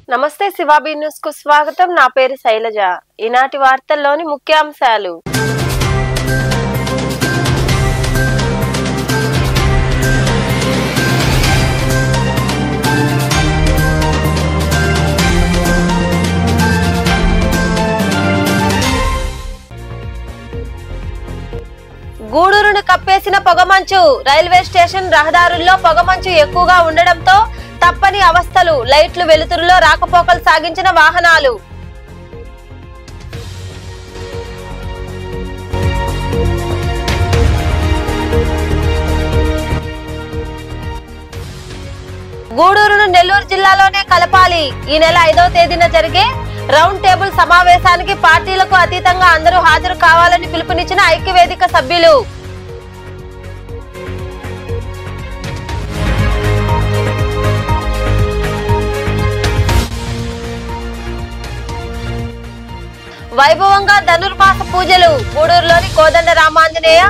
నమస్తే శివాబీ న్యూస్ కు స్వాగతం. నా పేరు శైలజ. ఈనాటి వార్తల్లోని ముఖ్యాంశాలు. గూడూరును కప్పేసిన పొగమంచు. రైల్వే స్టేషన్ రహదారుల్లో పొగమంచు ఎక్కువగా ఉండడంతో తప్పని అవస్థలు. లైట్లు వెలుతురులో రాకపోకలు సాగించిన వాహనాలు. గూడూరును నెల్లూరు జిల్లాలోనే కలపాలి. ఈ నెల 5వ తేదీన జరిగే రౌండ్ టేబుల్ సమావేశానికి పార్టీలకు అతీతంగా అందరూ హాజరు కావాలని పిలుపునిచ్చిన ఐక్యవేదిక సభ్యులు. వైభవంగా ధనుర్మాస పూజలు. గూడూరులోని కోదండ రామాంజనేయ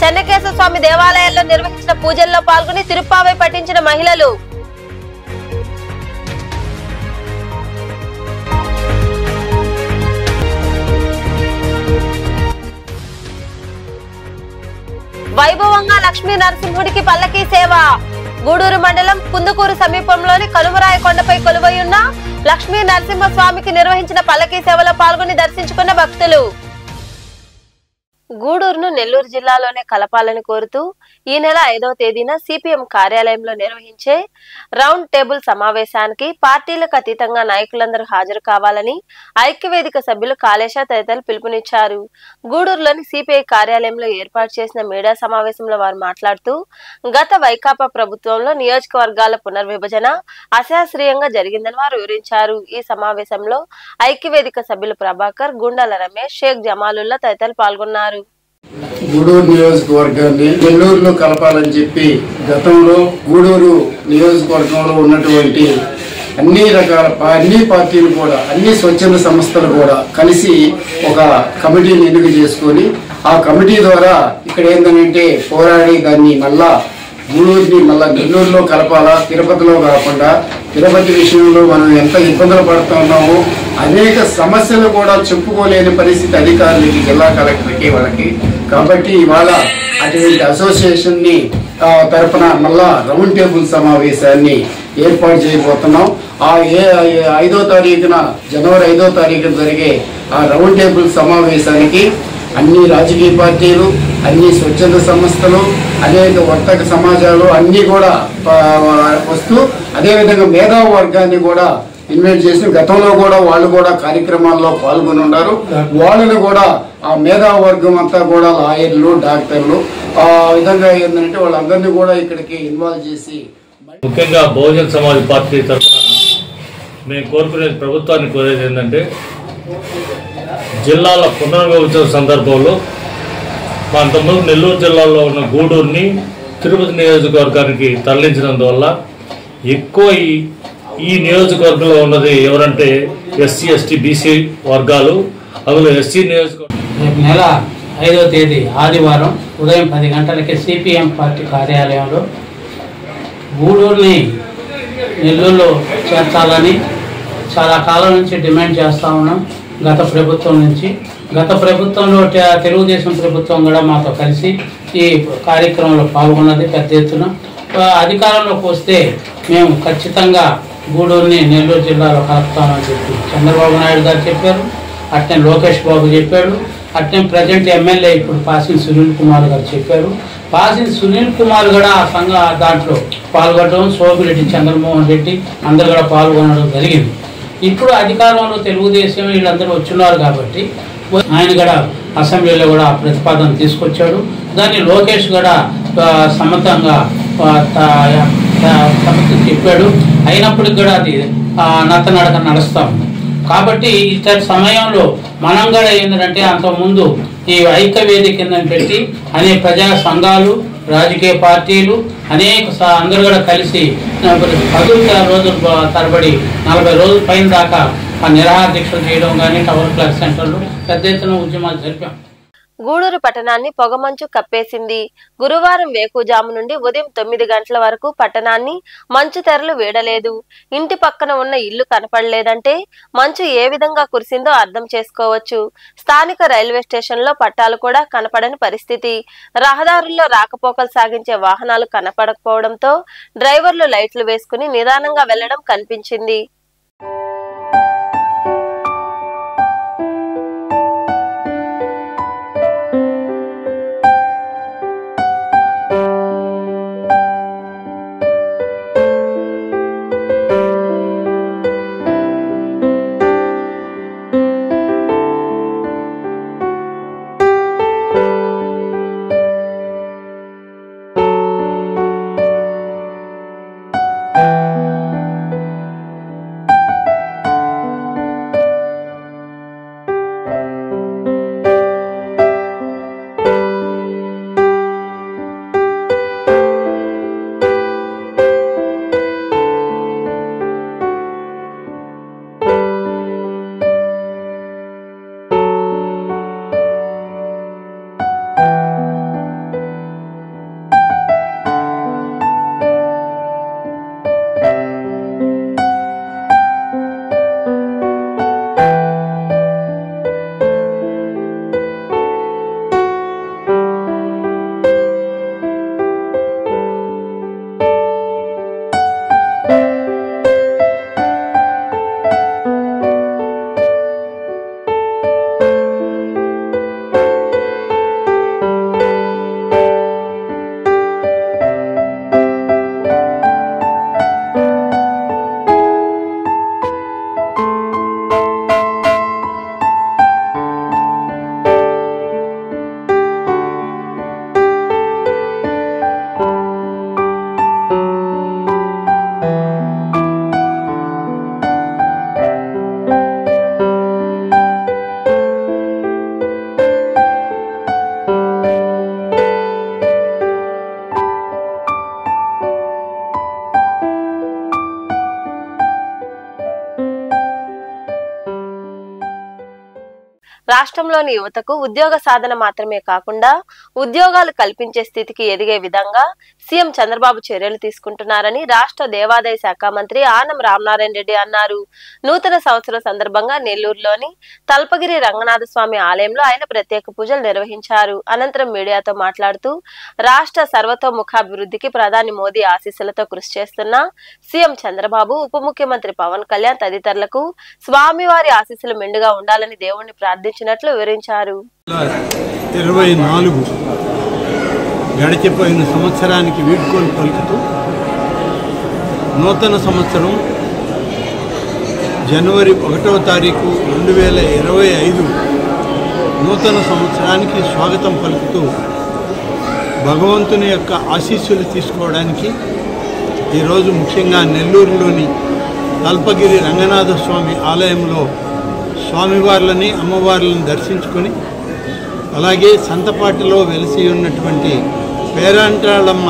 చెన్నకేశ్వర స్వామి దేవాలయాల్లో నిర్వహించిన పూజల్లో పాల్గొని తిరుప్పావై పఠించిన మహిళలు. వైభవంగా లక్ష్మీ నరసింహుడికి పల్లకీ సేవ. గూడూరు మండలం కుందుకూరు సమీపంలోని కలుమరాయ కొండపై కొలువైయున్న లక్ష్మీ నరసింహస్వామికి నిర్వహించిన పల్లకీ సేవలో పాల్గొని దర్శించుకున్న భక్తులు. గూడూరును నెల్లూరు జిల్లాలోనే కలపాలని కోరుతూ ఈ నెల 5వ తేదీన సిపిఎం కార్యాలయంలో నిర్వహించే రౌండ్ టేబుల్ సమావేశానికి పార్టీలకు అతీతంగా నాయకులందరూ హాజరు కావాలని ఐక్యవేదిక సభ్యులు కాళేశ తదితరులు పిలుపునిచ్చారు. గూడూరులోని సిపిఐ కార్యాలయంలో ఏర్పాటు చేసిన మీడియా సమావేశంలో వారు మాట్లాడుతూ గత వైకాపా ప్రభుత్వంలో నియోజకవర్గాల పునర్విభజన అశాస్త్రీయంగా జరిగిందని వారు వివరించారు. ఈ సమావేశంలో ఐక్యవేదిక సభ్యులు ప్రభాకర్, గుండాల రమేష్, షేక్ జమాలుల్లా తదితరులు పాల్గొన్నారు. గూడూరు నియోజకవర్గాన్ని నెల్లూరులో కలపాలని చెప్పి గతంలో గూడూరు నియోజకవర్గంలో ఉన్నటువంటి అన్ని పార్టీలు కూడా అన్ని స్వచ్ఛంద సంస్థలు కూడా కలిసి ఒక కమిటీని ఎన్నిక చేసుకొని ఆ కమిటీ ద్వారా ఇక్కడ ఏంటంటే పోరాడి దాన్ని మళ్ళా గూడూరుని మళ్ళా నెల్లూరులో కలపాలా, తిరుపతిలో కాకుండా. తిరుపతి విషయంలో మనం ఎంత ఇబ్బందులు పడుతూ ఉన్నామో అనేక సమస్యలు కూడా చెప్పుకోలేని పరిస్థితి అధికారులకి, జిల్లా కలెక్టర్కి, వాళ్ళకి. కాబట్టి ఇవాళ అటువంటి అసోసియేషన్ని తరఫున మళ్ళా రౌండ్ టేబుల్ సమావేశాన్ని ఏర్పాటు చేయబోతున్నాం. ఆ 5వ తారీఖున జనవరి 5వ తారీఖున జరిగే ఆ రౌండ్ టేబుల్ సమావేశానికి అన్ని రాజకీయ పార్టీలు, అన్ని స్వచ్ఛంద సంస్థలు, అనేక వర్తక సమాజాలు అన్నీ కూడా వస్తూ అదేవిధంగా మేధావి వర్గాన్ని కూడా ఇన్వైట్ చేసి గతంలో కూడా వాళ్ళు కూడా కార్యక్రమాల్లో పాల్గొని ఉన్నారు. వాళ్ళని కూడా ఆ మేధావి వర్గం అంతా కూడా లాయర్లు, డాక్టర్లు ఆ విధంగా ఏంటంటే వాళ్ళందరినీ కూడా ఇక్కడికి ఇన్వాల్వ్ చేసి ముఖ్యంగా బహుజన్ సమాజ్ పార్టీ తరఫున మేము కోరుకునేది, ప్రభుత్వాన్ని కోరేది ఏంటంటే జిల్లాల పునర్విభజన సందర్భంలో అంతకుముందు నెల్లూరు జిల్లాలో ఉన్న గూడూరుని తిరుపతి నియోజకవర్గానికి తరలించినందువల్ల ఎక్కువ ఈ నియోజకవర్గంలో ఉన్నది ఎవరంటే ఎస్సీ, ఎస్టీ, బీసీ వర్గాలు. అందులో ఎస్సీ నియోజకవర్గం రేపు నెల 5వ తేదీ ఆదివారం ఉదయం 10 గంటలకి సిపిఎం పార్టీ కార్యాలయంలో గూడూరుని నెల్లూరులో చేర్చాలని చాలా కాలం నుంచి డిమాండ్ చేస్తూ ఉన్నాం. గత ప్రభుత్వం నుంచి, గత ప్రభుత్వంలో తెలుగుదేశం ప్రభుత్వం కూడా మాతో కలిసి ఈ కార్యక్రమంలో పాల్గొన్నది పెద్ద ఎత్తున. అధికారంలోకి వస్తే మేము ఖచ్చితంగా గూడూరుని నెల్లూరు జిల్లాలో కలుపుతామని చెప్పి చంద్రబాబు నాయుడు గారు చెప్పారు. అట్నే లోకేష్ బాబు చెప్పాడు. అట్నే ప్రజెంట్ ఎమ్మెల్యే ఇప్పుడు పాసిన్ సునీల్ కుమార్ గారు చెప్పారు. పాసిన్ సునీల్ కుమార్ కూడా ఆ దాంట్లో పాల్గొనడం, సోమిరెడ్డి చంద్రమోహన్ రెడ్డి అందరు కూడా పాల్గొనడం జరిగింది. ఇప్పుడు అధికారంలో తెలుగుదేశం వీళ్ళందరూ వచ్చున్నారు కాబట్టి ఆయన కూడా అసెంబ్లీలో కూడా ప్రతిపాదన తీసుకొచ్చాడు. దాన్ని లోకేష్ కూడా సమ్మతంగా చెప్పాడు. అయినప్పటికి కూడా అది నత్తనడక నడుస్తూ ఉంది. కాబట్టి ఇతర సమయంలో మనం కూడా ఏంటంటే అంతకుముందు ఈ ఐక్య వేదిక కింద పెట్టి అనేక ప్రజా సంఘాలు, రాజకీయ పార్టీలు అనేక అందరూ కూడా కలిసి 10 రోజుల తరబడి 40 రోజుల పైన దాకా ఆ నిరాహార దీక్షలు చేయడం కానీ టవర్ క్లాక్ సెంటర్లో పెద్ద ఎత్తున ఉద్యమాలు జరిపాం. గూడూరు పట్టణాన్ని పొగమంచు కప్పేసింది. గురువారం వేకుజాము నుండి ఉదయం 9 గంటల వరకు పట్టణాన్ని మంచు తెరలు వీడలేదు. ఇంటి పక్కన ఉన్న ఇల్లు కనపడలేదంటే మంచు ఏ విధంగా కురిసిందో అర్థం చేసుకోవచ్చు. స్థానిక రైల్వే స్టేషన్లో పట్టాలు కూడా కనపడని పరిస్థితి. రహదారుల్లో రాకపోకలు సాగించే వాహనాలు కనపడకపోవడంతో డ్రైవర్లు లైట్లు వేసుకుని నిదానంగా వెళ్లడం కనిపించింది. రాష్ట్రంలోని యువతకు ఉద్యోగ సాధన మాత్రమే కాకుండా ఉద్యోగాలు కల్పించే స్థితికి ఎదిగే విధంగా సీఎం చంద్రబాబు చర్యలు తీసుకుంటున్నారని రాష్ట్ర దేవాదాయ శాఖ మంత్రి ఆనం రామనారాయణ రెడ్డి అన్నారు. నూతన సంవత్సరం సందర్భంగా నెల్లూరులోని తల్పగిరి రంగనాథ స్వామి ఆలయంలో ఆయన ప్రత్యేక పూజలు నిర్వహించారు. అనంతరం మీడియాతో మాట్లాడుతూ రాష్ట్ర సర్వతోముఖాభివృద్ధికి ప్రధాని మోదీ ఆశీస్సులతో కృషి చేస్తున్న సీఎం చంద్రబాబు, ఉప ముఖ్యమంత్రి పవన్ కళ్యాణ్ తదితరులకు స్వామివారి ఆశీస్సులు మెండుగా ఉండాలని దేవుణ్ణి ప్రార్థించినట్లు వివరించారు. 24 గడిచిపోయిన సంవత్సరానికి వీడ్కోలు పలుకుతూ నూతన సంవత్సరం జనవరి 1వ తారీఖు 2025 నూతన సంవత్సరానికి స్వాగతం పలుకుతూ భగవంతుని యొక్క ఆశీస్సులు తీసుకోవడానికి ఈరోజు ముఖ్యంగా నెల్లూరులోని తల్పగిరి రంగనాథ స్వామి ఆలయంలో స్వామివార్లని అమ్మవార్లను దర్శించుకొని అలాగే సంతపాటిలో వెలిసి ఉన్నటువంటి పేరంటాళమ్మ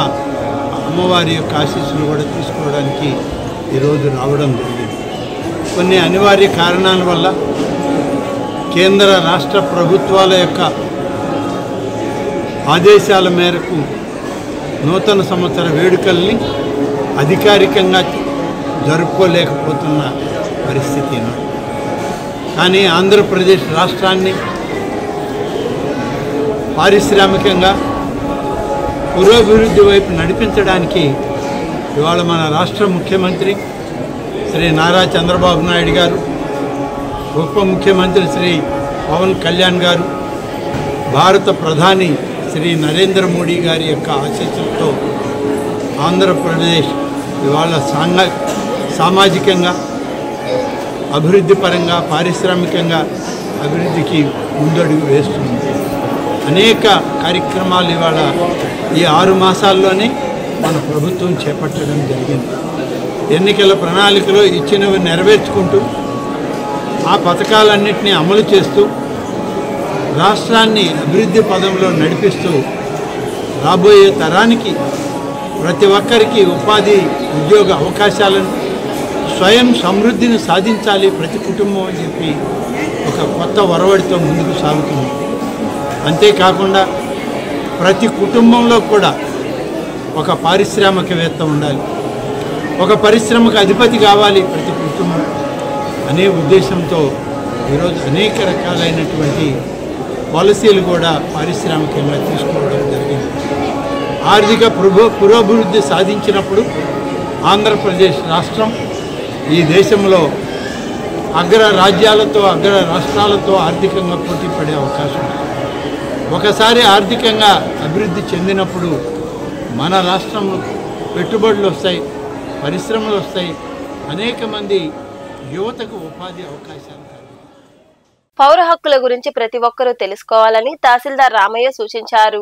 అమ్మవారి యొక్క ఆశీస్సులు కూడా తీసుకోవడానికి ఈరోజు రావడం జరిగింది. కొన్ని అనివార్య కారణాల వల్ల కేంద్ర రాష్ట్ర ప్రభుత్వాల యొక్క ఆదేశాల మేరకు నూతన సంవత్సర వేడుకల్ని అధికారికంగా జరుపుకోలేకపోతున్న పరిస్థితి. కానీ ఆంధ్రప్రదేశ్ రాష్ట్రాన్ని పారిశ్రామికంగా పురోభివృద్ధి వైపు నడిపించడానికి ఇవాళ మన రాష్ట్ర ముఖ్యమంత్రి శ్రీ నారా చంద్రబాబు నాయుడు గారు, ఉప ముఖ్యమంత్రి శ్రీ పవన్ కళ్యాణ్ గారు, భారత ప్రధాని శ్రీ నరేంద్ర మోడీ గారి యొక్క ఆశీస్సులతో ఆంధ్రప్రదేశ్ ఇవాళ సామాజికంగా, అభివృద్ధి పరంగా, పారిశ్రామికంగా అభివృద్ధికి ముందడుగు వేస్తుంది. అనేక కార్యక్రమాలు ఇవాళ ఈ 6 మాసాల్లోనే మన ప్రభుత్వం చేపట్టడం జరిగింది. ఎన్నికల ప్రణాళికలో ఇచ్చినవి నెరవేర్చుకుంటూ ఆ పథకాలన్నింటినీ అమలు చేస్తూ రాష్ట్రాన్ని అభివృద్ధి పదంలో నడిపిస్తూ రాబోయే తరానికి ప్రతి ఒక్కరికి ఉపాధి, ఉద్యోగ అవకాశాలను, స్వయం సమృద్ధిని సాధించాలి ప్రతి కుటుంబం అని చెప్పి ఒక కొత్త ఒరవడితో ముందుకు సాగుతుంది. అంతేకాకుండా ప్రతి కుటుంబంలో కూడా ఒక పారిశ్రామికవేత్త ఉండాలి, ఒక పరిశ్రమకు అధిపతి కావాలి ప్రతి కుటుంబం అనే ఉద్దేశంతో ఈరోజు అనేక రకాలైనటువంటి పాలసీలు కూడా పారిశ్రామికంగా తీసుకోవడం జరిగింది. ఆర్థిక పురోభివృద్ధి సాధించినప్పుడు ఆంధ్రప్రదేశ్ రాష్ట్రం ఈ దేశంలో అగ్ర రాజ్యాలతో అగ్ర రాష్ట్రాలతో ఆర్థికంగా పోటీ పడే అవకాశం ఉంది. ఒకసారి ఆర్థికంగా అభివృద్ధి చెందినప్పుడు మన రాష్ట్రంలో పెట్టుబడులు వస్తాయి, పరిశ్రమలు వస్తాయి, అనేక మంది యువతకు ఉపాధి అవకాశాలు. పౌర హక్కుల గురించి ప్రతి ఒక్కరూ తెలుసుకోవాలని తహసీల్దార్ రామయ్య సూచించారు.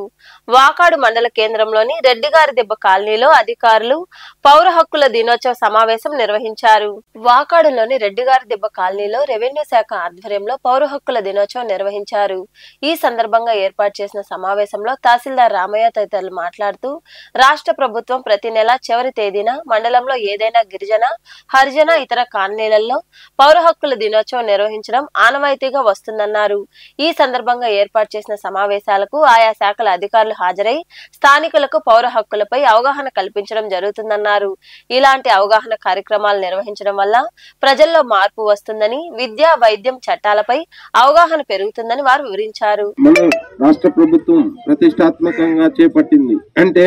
వాకాడు మండల కేంద్రంలోని రెడ్డిగారిదెబ్బ కాలనీలో అధికారులు పౌర హక్కుల దినోత్సవ సమావేశం నిర్వహించారు. వాకాడులోని రెడ్డిగారిదెబ్బ కాలనీలో రెవెన్యూ శాఖ ఆధ్వర్యంలో పౌర హక్కుల దినోత్సవం నిర్వహించారు. ఈ సందర్భంగా ఏర్పాటు చేసిన సమావేశంలో తహసీల్దార్ రామయ్య తదితరులు మాట్లాడుతూ రాష్ట్ర ప్రభుత్వం ప్రతి నెల చివరి తేదీన మండలంలో ఏదైనా గిరిజన, హరిజన ఇతర కాలనీలలో పౌర హక్కుల దినోత్సవం నిర్వహించడం ఆనవాయితీగా వస్తుందన్నారు. ఈ సందర్భంగా ఏర్పాటు చేసిన సమావేశాలకు ఆయా శాఖల అధికారులు హాజరై స్థానికులకు పౌర హక్కులపై అవగాహన కల్పించడం జరుగుతుందన్నారు. ఇలాంటి అవగాహన కార్యక్రమాలు నిర్వహించడం వల్ల ప్రజల్లో మార్పు వస్తుందని, విద్య, వైద్యం, చట్టాలపై అవగాహన పెరుగుతుందని వారు వివరించారు. మన రాష్ట్ర ప్రభుత్వం ప్రతిష్టాత్మకంగా చేపట్టింది అంటే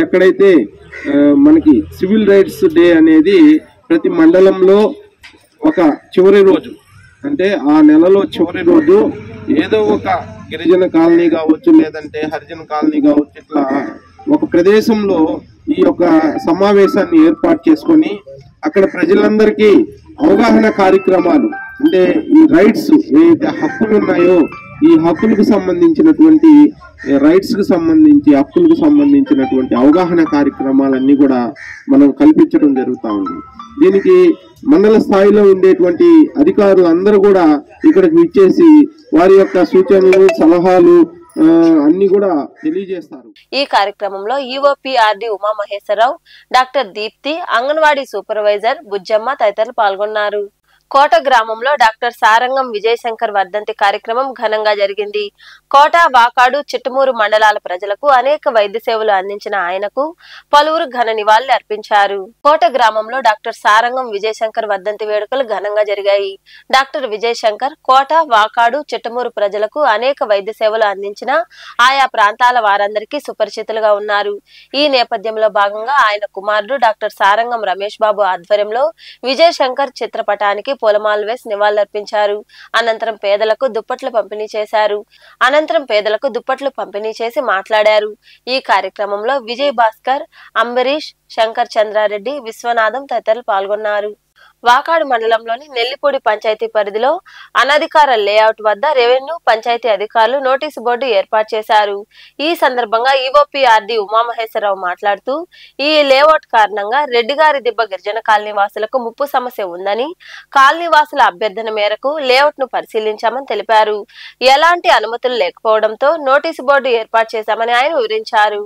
ఎక్కడైతే మనకి సివిల్ రైట్స్ డే అనేది ప్రతి మండలంలో ఒక చివరి రోజు, అంటే ఆ నెలలో చివరి రోజు ఏదో ఒక గిరిజన కాలనీ కావచ్చు, లేదంటే హరిజన కాలనీ కావచ్చు, ఇట్లా ఒక ప్రదేశంలో ఈ యొక్క సమావేశాన్ని ఏర్పాటు చేసుకొని అక్కడ ప్రజలందరికీ అవగాహన కార్యక్రమాలు, అంటే ఈ రైట్స్ ఏదైతే హక్కులు ఉన్నాయో ఈ హక్కులకు సంబంధించినటువంటి హక్కులకు సంబంధించినటువంటి అవగాహన కార్యక్రమాలన్నీ కూడా మనం కల్పించడం జరుగుతూ ఉంది. దీనికి మండల స్థాయిలో ఉండేటువంటి అధికారులు అందరూ కూడా ఇక్కడికి ఇచ్చేసి వారి యొక్క సూచనలు, సలహాలు అన్ని కూడా తెలియజేస్తారు. ఈ కార్యక్రమంలో EOPRD Umamaheswara Rao, doctor Deepthi, anganwadi supervisor Bujjamma తదితరులు పాల్గొన్నారు. కోట గ్రామంలో డాక్టర్ సారంగం విజయశంకర్ వర్ధంతి కార్యక్రమం ఘనంగా జరిగింది. కోట, వాకాడు, చిట్టమూరు మండలాల ప్రజలకు అనేక వైద్య సేవలు అందించిన ఆయనకు పలువురు ఘన నివాళులు అర్పించారు. కోట గ్రామంలో డాక్టర్ సారంగం విజయశంకర్ వర్ధంతి వేడుకలు ఘనంగా జరిగాయి. డాక్టర్ విజయశంకర్ కోట, వాకాడు, చిట్టమూరు ప్రజలకు అనేక వైద్య సేవలు అందించిన ఆయా ప్రాంతాల వారందరికీ సుపరిచితులుగా ఉన్నారు. ఈ నేపథ్యంలో భాగంగా ఆయన కుమారుడు డాక్టర్ సారంగం రమేష్ బాబు ఆధ్వర్యంలో విజయశంకర్ చిత్రపటానికి పూలమాలలు వేసి నివాళులర్పించారు. అనంతరం పేదలకు దుప్పట్లు పంపిణీ చేసి మాట్లాడారు. ఈ కార్యక్రమంలో విజయ్ భాస్కర్, అంబరీష్, శంకర్ చంద్రారెడ్డి, విశ్వనాథం తదితరులు పాల్గొన్నారు. వాకాడు మండలంలోని నెల్లిపూడి పంచాయతీ పరిధిలో అనధికార లేఅవుట్ వద్ద రెవెన్యూ, పంచాయతీ అధికారులు నోటీసు బోర్డు ఏర్పాటు చేశారు. ఈ సందర్భంగా ఈఓపీఆర్డి ఉమామహేశ్వరరావు మాట్లాడుతూ ఈ లేఅవుట్ కారణంగా రెడ్డిగారిదిబ్బ గిరిజన కాలనీ వాసులకు ముప్పు సమస్య ఉందని, కాలనీ వాసుల అభ్యర్థన మేరకు లేఅవుట్ ను పరిశీలించామని తెలిపారు. ఎలాంటి అనుమతులు లేకపోవడంతో నోటీసు బోర్డు ఏర్పాటు చేశామని ఆయన వివరించారు.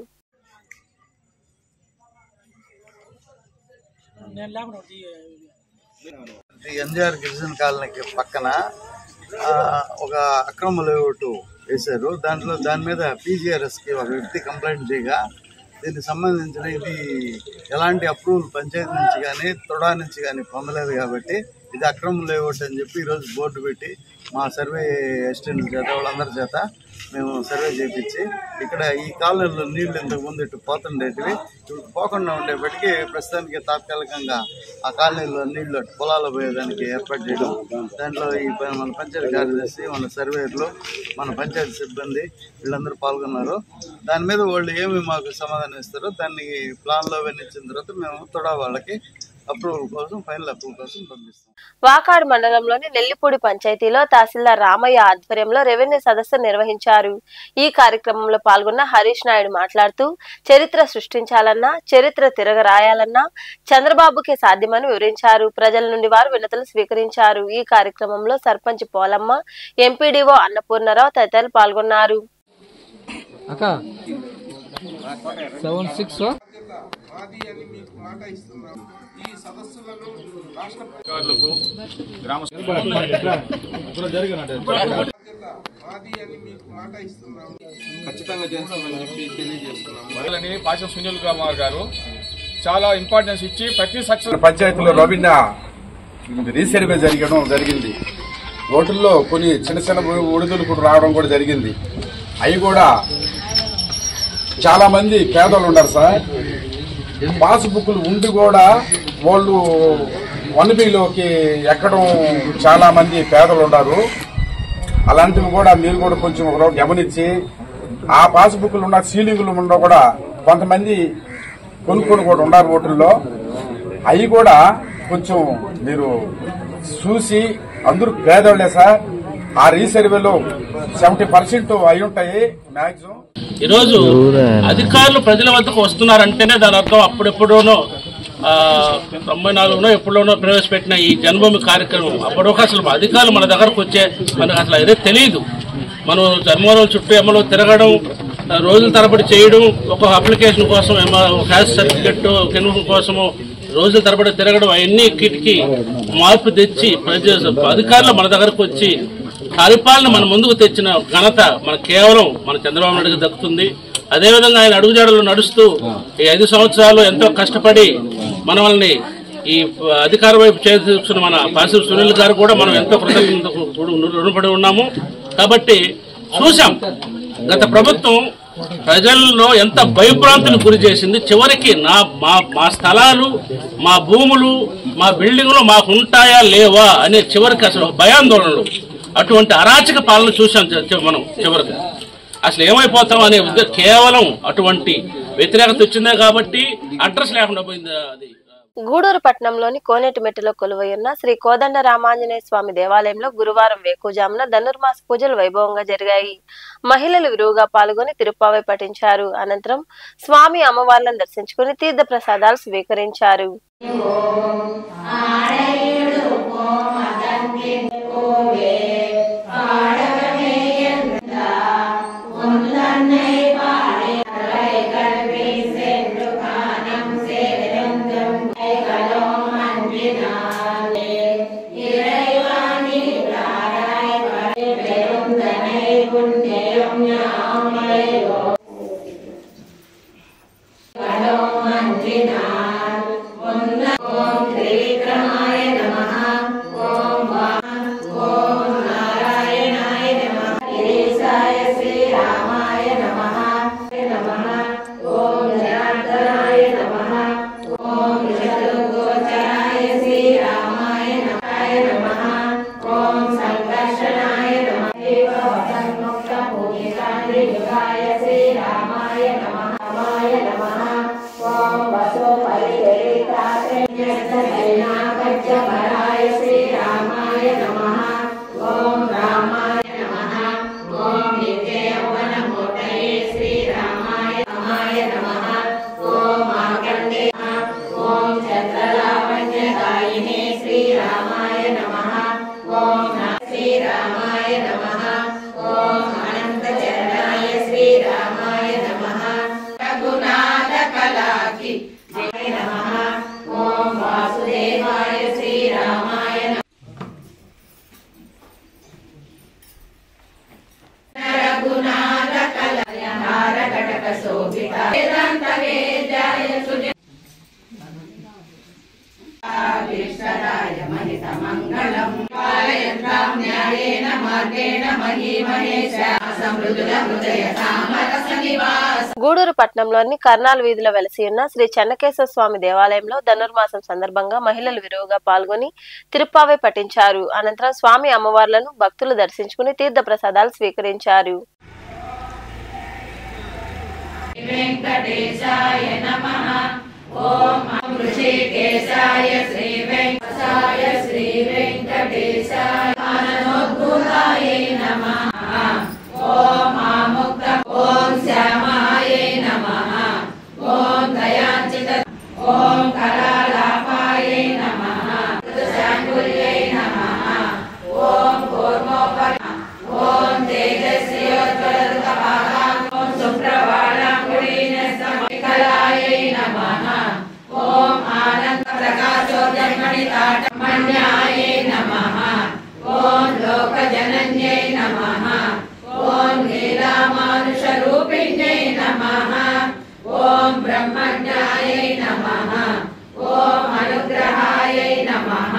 ఎన్జిఆర్ గిరిజన కాలనీకి పక్కన ఒక అక్రమ లేఅవుట్ వేశారు. దాని మీద పీజీఆర్ఎస్కి ఒక వ్యక్తి కంప్లైంట్ చేయగా దీనికి సంబంధించిన ఇది ఎలాంటి అప్రూవల్ పంచాయతీ నుంచి కానీ తొడా నుంచి కానీ పొందలేదు కాబట్టి ఇది అక్రమ లేఅవుట్ అని చెప్పి ఈరోజు బోర్డు పెట్టి మా సర్వే అసిస్టెంట్ల చేత వాళ్ళందరి చేత మేము సర్వే చేయించి ఇక్కడ ఈ కాలనీలో నీళ్లు ఇంతకుముందు ఇటు పోతుండేటివి ఇప్పుడు పోకుండా ఉండేప్పటికీ ప్రస్తుతానికి తాత్కాలికంగా ఆ కాలనీలో నీళ్లు అటు పొలాలు పోయేదానికి ఏర్పాటు చేయడం, దాంట్లో ఈ మన పంచాయతీ కార్యదర్శి, మన సర్వేయర్లు, మన పంచాయతీ సిబ్బంది వీళ్ళందరూ పాల్గొన్నారు. దాని మీద వాళ్ళు ఏమి మాకు సమాధానం ఇస్తారో దాన్ని ప్లాన్లో వెన్నిచ్చిన తర్వాత మేము తొడా వాళ్ళకి అప్రూవల్ కోసం, ఫైనల్ అప్రూవల్ కోసం పంపిస్తాం. వాకాడు మండలంలోని నెల్లిపూడి పంచాయతీలో తహసీల్దార్ రామయ్య ఆధ్వర్యంలో రెవెన్యూ సదస్సు నిర్వహించారు. ఈ కార్యక్రమంలో పాల్గొన్న హరీష్ నాయుడు మాట్లాడుతూ చరిత్ర సృష్టించాలన్నా, చరిత్ర తిరగరాయాలన్నా చంద్రబాబుకే సాధ్యమని వివరించారు. ప్రజల నుండి వారు వినతులు స్వీకరించారు. ఈ కార్యక్రమంలో సర్పంచ్ పోలమ్మ, ఎంపీడీఓ అన్నపూర్ణరావు తదితరులు పాల్గొన్నారు. ఖచ్చితంగా చేస్తామని చెప్పి తెలియజేస్తున్నాము. పాశం సునీల్ కుమార్ గారు చాలా ఇంపార్టెన్స్ ఇచ్చి ప్రతి సక్సెస్ పంచాయతీలో రవీణ రీసర్వే జరిగింది. ఓటుల్లో కొన్ని చిన్న చిన్న ఒడిదులు కూడా రావడం కూడా జరిగింది. అవి కూడా చాలా మంది పేదలు ఉన్నారు సార్. పాస్బుక్లు ఉండి కూడా వాళ్ళు 1Bలోకి ఎక్కడం చాలా మంది పేదలు ఉన్నారు. అలాంటివి కూడా మీరు కూడా కొంచెం గమనించి ఆ పాస్బుక్లు ఉన్న సీలింగ్లు ఉన్న కూడా కొంతమంది కొనుక్కొని కూడా ఉన్నారు ఓటుల్లో. అవి కూడా కొంచెం మీరు చూసి అందరూ పేదోళ్లే సార్. ఆ రీసర్వేలో 70% అయి ఉంటాయి మాక్సిమం. ఈరోజు అధికారులు ప్రజల వద్దకు వస్తున్నారంటేనే దాని అర్థం అప్పుడెప్పుడోనో 94లో ఎప్పుడోనో ప్రవేశపెట్టిన ఈ జన్మభూమి కార్యక్రమం అప్పుడు అసలు అధికారులు మన దగ్గరకు వచ్చే మనకు అసలు అదే తెలియదు. మనం జన్మభూమి చుట్టూ ఎమ్మలో తిరగడం, రోజుల తరబడి చేయడం, ఒక అప్లికేషన్ కోసం క్యాస్ట్ సర్టిఫికెట్ కోసము రోజుల తరబడి తిరగడం, అవన్నీ కిటికీ మార్పు తెచ్చి అధికారులు మన దగ్గరకు వచ్చి పరిపాలన మన ముందుకు తెచ్చిన ఘనత మన కేవలం మన చంద్రబాబు నాయుడుకి దక్కుతుంది. అదేవిధంగా ఆయన అడుగుజాడలు నడుస్తూ ఈ 5 సంవత్సరాలు ఎంతో కష్టపడి మనల్ని ఈ అధికార వైపు చేస్తున్న మన పాశం సునీల్ గారు కూడా మనం ఎంతో కృతజ్ఞతకు రుణపడి ఉన్నాము. కాబట్టి చూసాం గత ప్రభుత్వం ప్రజల్లో ఎంత భయభ్రాంతిని గురి చేసింది. చివరికి మా స్థలాలు, మా భూములు, మా బిల్డింగ్లు మాకు ఉంటాయా లేవా అనే చివరికి అసలు భయాందోళనలు, అటువంటి అరాచక పాలన చూసాం మనం. చివరికి అసలు ఏమైపోతాం అనే కేవలం అటువంటి వ్యతిరేకత వచ్చిందే కాబట్టి అడ్రస్ లేకుండా పోయింది. అది గూడూరు పట్టణంలోని కోనేటిమెట్టులో కొలువైయున్న శ్రీ కోదండ రామాంజనేయ స్వామి దేవాలయంలో గురువారం వేకుజామున ధనుర్మాస పూజలు వైభవంగా జరిగాయి. మహిళలు విరువుగా పాల్గొని తిరుప్పావై పఠించారు. అనంతరం స్వామి అమ్మవార్లను దర్శించుకుని తీర్థ ప్రసాదాలు స్వీకరించారు. గూడూరు పట్టణంలోని కర్నాల్ వీధిలో వెలసి ఉన్న శ్రీ చెన్నకేశ్వర స్వామి దేవాలయంలో ధనుర్మాసం సందర్భంగా మహిళలు విరివిగా పాల్గొని తిరుప్పావై పఠించారు. అనంతరం స్వామి అమ్మవార్లను భక్తులు దర్శించుకుని తీర్థ ప్రసాదాలు స్వీకరించారు. ఓం తేజస్వి मण्याये नमः। ओम लोकजनन्यै नमः। ओम लीलामानुषरूपिण्यै नमः। ओम ब्रह्मज्ञायै नमः। ओम अनुग्रहायै नमः।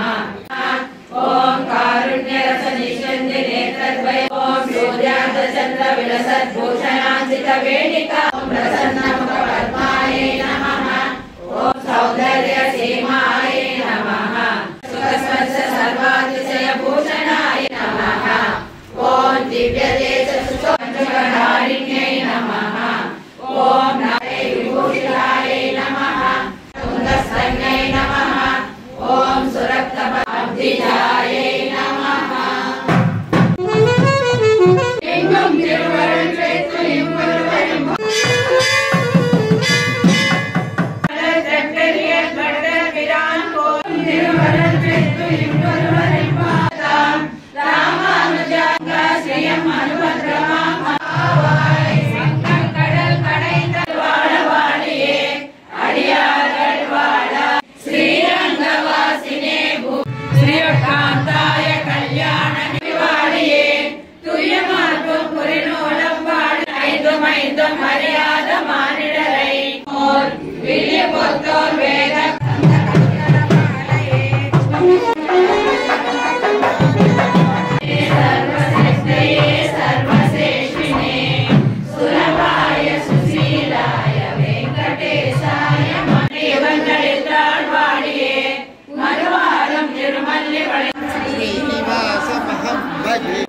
ओम कारुण्यरसनिषन्दिनेत्रद्वय। ओम सूर्यार्धचन्द्रविलसद्भूषणाञ्चितवेणिका। ओम प्रसन्नमुखपद्मायै नमः। ओम सौन्दर्यसीमायै नमः। सुखस्पर्श सर्वातिशयभूषणाय नमः। ओम दिव्यदेशसुखधारिण्यै नमः। ओम नाराय विभूषितायै नमः। सुन्दस्तन्यै नमः। ओम सुरक्तपब्धिजायै नमः। लिंगं तिरुवरं चैतन्यं वरवरं श्रीकांताय कल्याण निवारिये तुयमार्गं पुरिनोलं वाडैदुमैदुं मर्याद मानिडरै मोर विलिपोत्तोर वेद सर्वसिद्धये सर्वश्रेष्ठिने सुलभाय सुशीलाय वेंकटेशाय मणिवंदरित्राळ्वाडिये मरुवारं तिरुमल्लि श्रीनिवासमहं भजे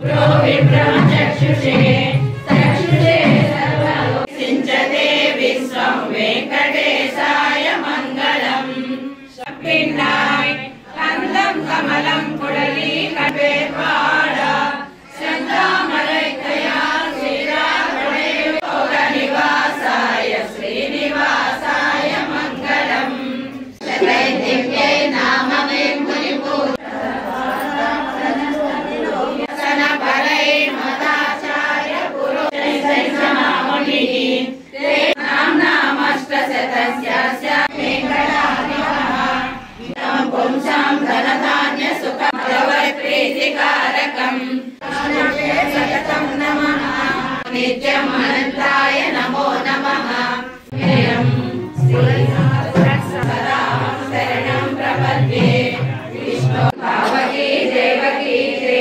विभ्रमचक्षुषे चक्षुषे सर्वलो सिञ्चते विश्वं वेंकटेशाय मङ्गलम् पिण्डाय कन्दं कमलं कुडली कटे पाड चन्दामलैकया श्रीराघवे योगनिवासाय श्रीनिवासाय मङ्गलम् दिव्यै नाममे मुनिपूजनपरै मदाचार्य पुरोहितैर्जनामुनिः ते नाम्नामष्टशतस्यास्य वेङ्कटाधिपः इदं पुंसां धनधान्यसुखमदवैप्रीतिकारकम् सततं नमः नित्यम् अनन्ताय नमो नमः शरणं प्रपद्ये विष्णु भावकी देवकी ते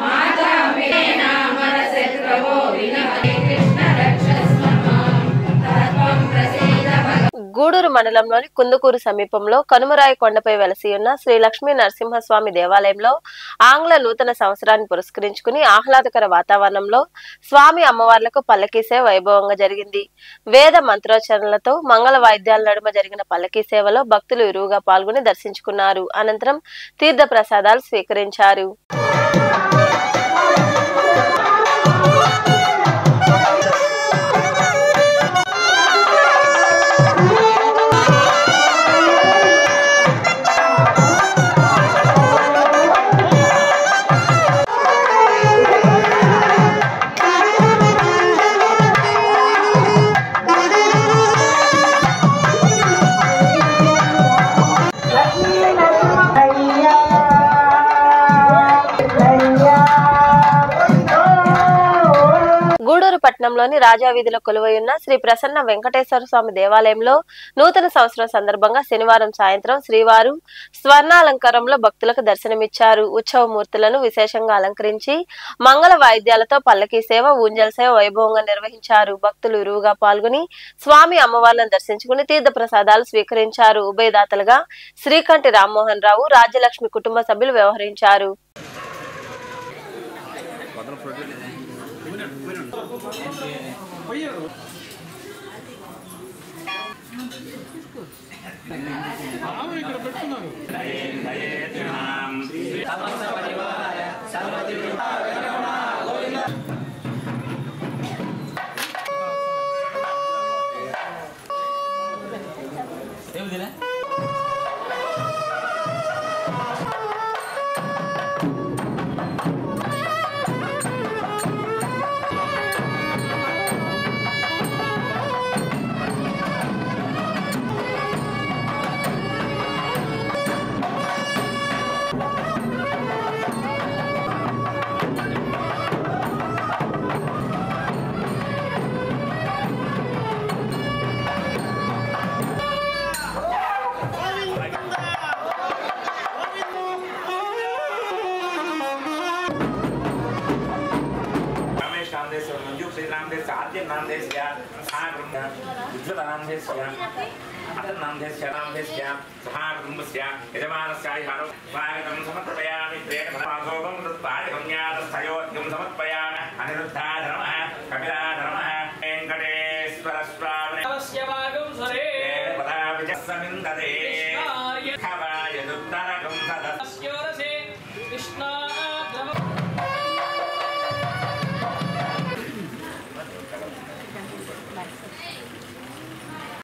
माता मे नामनशत्रवो विनमते कृष्ण रक्षस्व मां तत्त्वं प्रसीद గూడూరు మండలంలోని కుందుకూరు సమీపంలో కనుమరాయి కొండపై వెలసి ఉన్న శ్రీ లక్ష్మీ నరసింహస్వామి దేవాలయంలో ఆంగ్ల నూతన సంవత్సరాన్ని పురస్కరించుకుని ఆహ్లాదకర వాతావరణంలో స్వామి అమ్మవార్లకు పల్లకీ సేవ వైభవంగా జరిగింది. వేద మంత్రోచ్చరణలతో మంగళ వాయిద్యాల నడుమ జరిగిన పల్లకీ సేవలో భక్తులు ఇరువుగా పాల్గొని దర్శించుకున్నారు. అనంతరం తీర్థ ప్రసాదాలు స్వీకరించారు. గూడూరు పట్టణంలోని రాజావీధిలో కొలువైయున్న శ్రీ ప్రసన్న వెంకటేశ్వర స్వామి దేవాలయంలో నూతన సంవత్సరం సందర్భంగా శనివారం సాయంత్రం శ్రీవారు స్వర్ణాలంకారంలో భక్తులకు దర్శనమిచ్చారు. ఉత్సవమూర్తులను విశేషంగా అలంకరించి మంగళ వాయిద్యాలతో పల్లకీ సేవ, ఊంజల్ సేవ వైభవంగా నిర్వహించారు. భక్తులు ఇరువుగా పాల్గొని స్వామి అమ్మవార్లను దర్శించుకుని తీర్థ ప్రసాదాలు స్వీకరించారు. ఉభయదాతలుగా శ్రీకంఠి రామ్మోహన్ రావు, రాజ్యలక్ష్మి కుటుంబ సభ్యులు వ్యవహరించారు.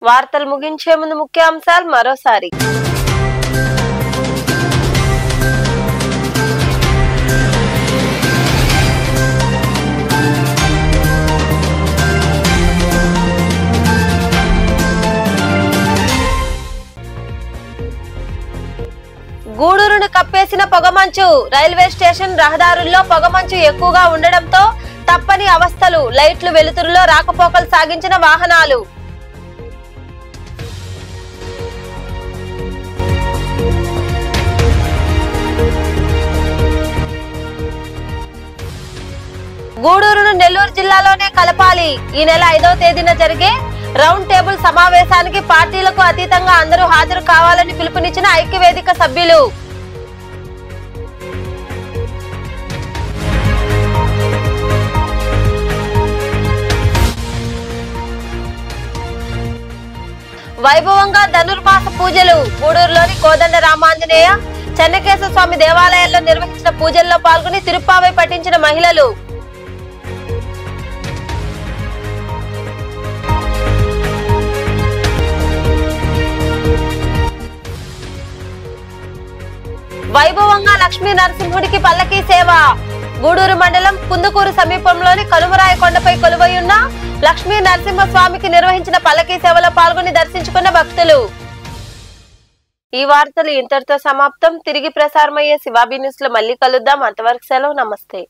వార్తలు ముగించే ముందు ముఖ్యాంశాలు మరోసారి. గూడూరును కప్పేసిన పొగమంచు. రైల్వే స్టేషన్ రహదారుల్లో పొగమంచు ఎక్కువగా ఉండడంతో తప్పని అవస్థలు. లైట్లు వెలుతురులో రాకపోకలు సాగించిన వాహనాలు. గూడూరును నెల్లూరు జిల్లాలోనే కలపాలి. ఈ నెల 5వ తేదీన జరిగే రౌండ్ టేబుల్ సమావేశానికి పార్టీలకు అతీతంగా అందరూ హాజరు కావాలని పిలుపునిచ్చిన ఐక్యవేదిక సభ్యులు. వైభవంగా ధనుర్మాస పూజలు. గూడూరులోని కోదండ రామాంజనేయ చెన్నకేశ్వర స్వామి దేవాలయాల్లో నిర్వహించిన పూజల్లో పాల్గొని తిరుప్పావై పఠించిన మహిళలు. వైభవంగా లక్ష్మీ నరసింహుడికి పల్లకీ సేవ. గూడూరు మండలం కుందుకూరు సమీపంలోని కలుమరాయి కొండపై కొలువైయున్న లక్ష్మీ నరసింహ స్వామికి నిర్వహించిన పల్లకీ సేవలో పాల్గొని దర్శించుకున్న భక్తులు. ఈ వార్తలు ఇంతటితో సమాప్తం. తిరిగి ప్రసారమయ్యే శివాబీ న్యూస్ లో మళ్ళీ కలుద్దాం. అంతవరకు సెలవు. నమస్తే.